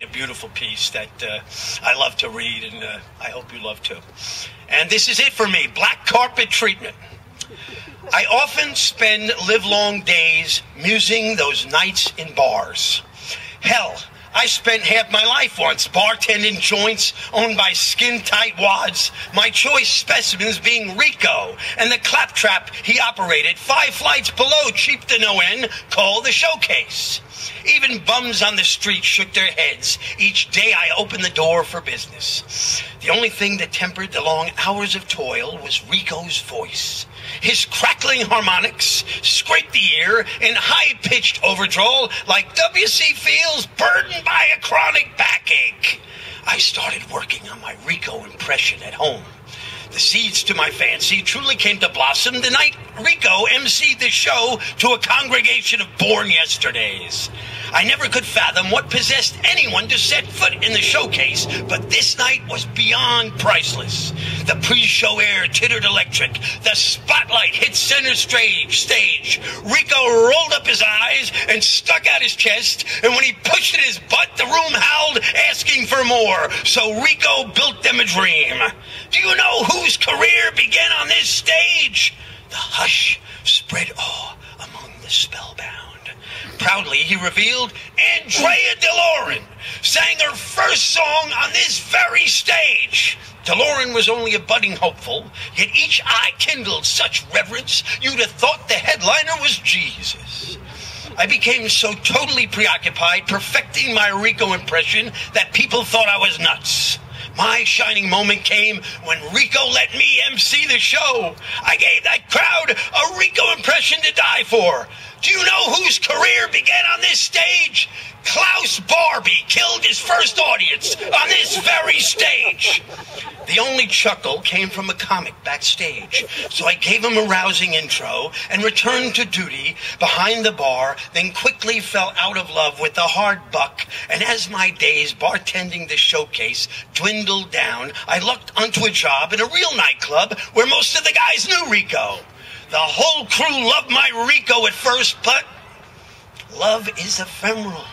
A beautiful piece that I love to read, and I hope you love too. And this is it for me, black carpet treatment. I often spend livelong days musing those nights in bars. Hell, I spent half my life once bartending joints owned by skin-tight wads, my choice specimens being Rico and the claptrap he operated 5 flights below, cheap to no end, called the Showcase. Even bums on the street shook their heads each day I opened the door for business. The only thing that tempered the long hours of toil was Rico's voice. His crackling harmonics scraped the ear in high-pitched overdrawl like W.C. Fields burdened by a chronic backache. I started working on my Rico impression at home. The seeds to my fancy truly came to blossom the night Rico emceed the show to a congregation of born yesterdays. I never could fathom what possessed anyone to set foot in the Showcase, but this night was beyond priceless. The pre-show air tittered electric. The spotlight hit center stage. Rico rolled up his eyes and stuck out his chest, and when he pushed in his butt, the room howled, asking for more. So Rico built them a dream. Do you know whose career began on this stage? The hush spread awe among the spellbound. Proudly, he revealed Andrea DeLorean sang her first song on this very stage. DeLorean was only a budding hopeful, yet each eye kindled such reverence you'd have thought the headliner was Jesus. I became so totally preoccupied perfecting my Rico impression that people thought I was nuts. My shining moment came when Rico let me MC the show. I gave that crowd a Rico impression to die for. Do you know whose career began on this stage? Klaus Barbie killed his first audience on this very stage. The only chuckle came from a comic backstage, so I gave him a rousing intro and returned to duty behind the bar, then quickly fell out of love with the hard buck, and as my days bartending the Showcase dwindled down, I lucked onto a job in a real nightclub where most of the guys knew Rico. The whole crew loved my Rico at first, but love is ephemeral.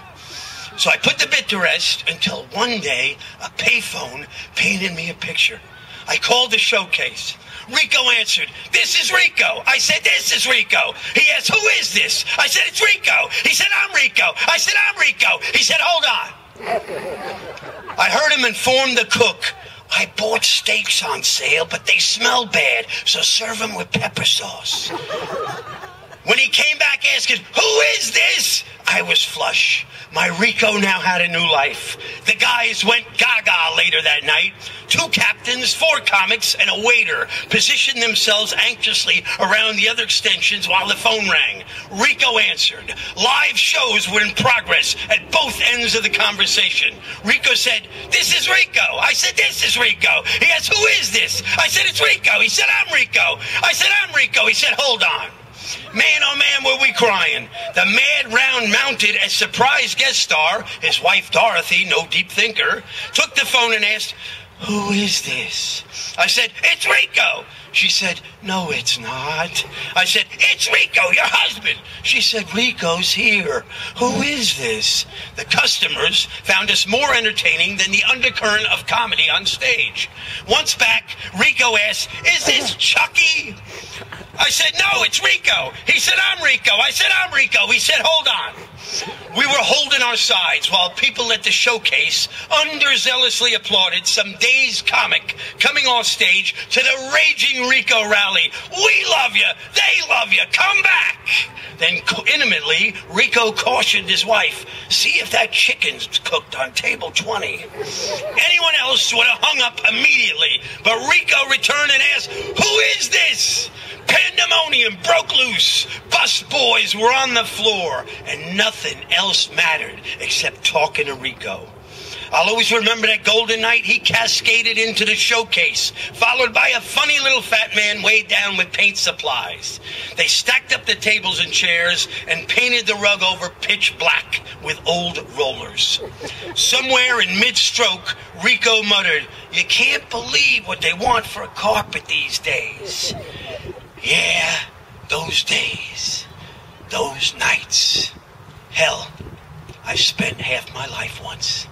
So I put the bit to rest until one day a payphone painted me a picture. I called the Showcase. Rico answered, "This is Rico." I said, "This is Rico." He asked, "Who is this?" I said, "It's Rico." He said, "I'm Rico." I said, "I'm Rico." He said, "Hold on." I heard him inform the cook, "I bought steaks on sale, but they smell bad, so serve them with pepper sauce." When he came back asking, "Who is this?" I was flush. My Rico now had a new life. The guys went gaga later that night. 2 captains, 4 comics, and a waiter positioned themselves anxiously around the other extensions while the phone rang. Rico answered. Live shows were in progress at both ends of the conversation. Rico said, "This is Rico." I said, "This is Rico." He asked, "Who is this?" I said, "It's Rico." He said, "I'm Rico." I said, "I'm Rico." He said, "Hold on." Man, oh man, were we crying. The mad round mounted as surprise guest star, his wife Dorothy, no deep thinker, took the phone and asked, "Who is this?" I said, "It's Rico." She said, "No, it's not." I said, "It's Rico, your husband." She said, "Rico's here. Who is this?" The customers found us more entertaining than the undercurrent of comedy on stage. Once back, Rico asked, "Is this Chucky?" I said, "No, it's Rico." He said, "I'm Rico." I said, "I'm Rico." He said, "Hold on." We were holding our sides while people at the Showcase underzealously applauded some dazed comic coming off stage to the raging Rico rally. "We love you. They love you. Come back." Then intimately, Rico cautioned his wife, "See if that chicken's cooked on table 20. Anyone else would have hung up immediately, but Rico returned and asked, "Who is this?" Pandemonium broke loose. Bus boys were on the floor, and nothing else mattered except talking to Rico. I'll always remember that golden night he cascaded into the Showcase, followed by a funny little fat man weighed down with paint supplies. They stacked up the tables and chairs and painted the rug over pitch black with old rollers. Somewhere in mid-stroke, Rico muttered, "You can't believe what they want for a carpet these days." Yeah, those days, those nights. Hell, I've spent half my life once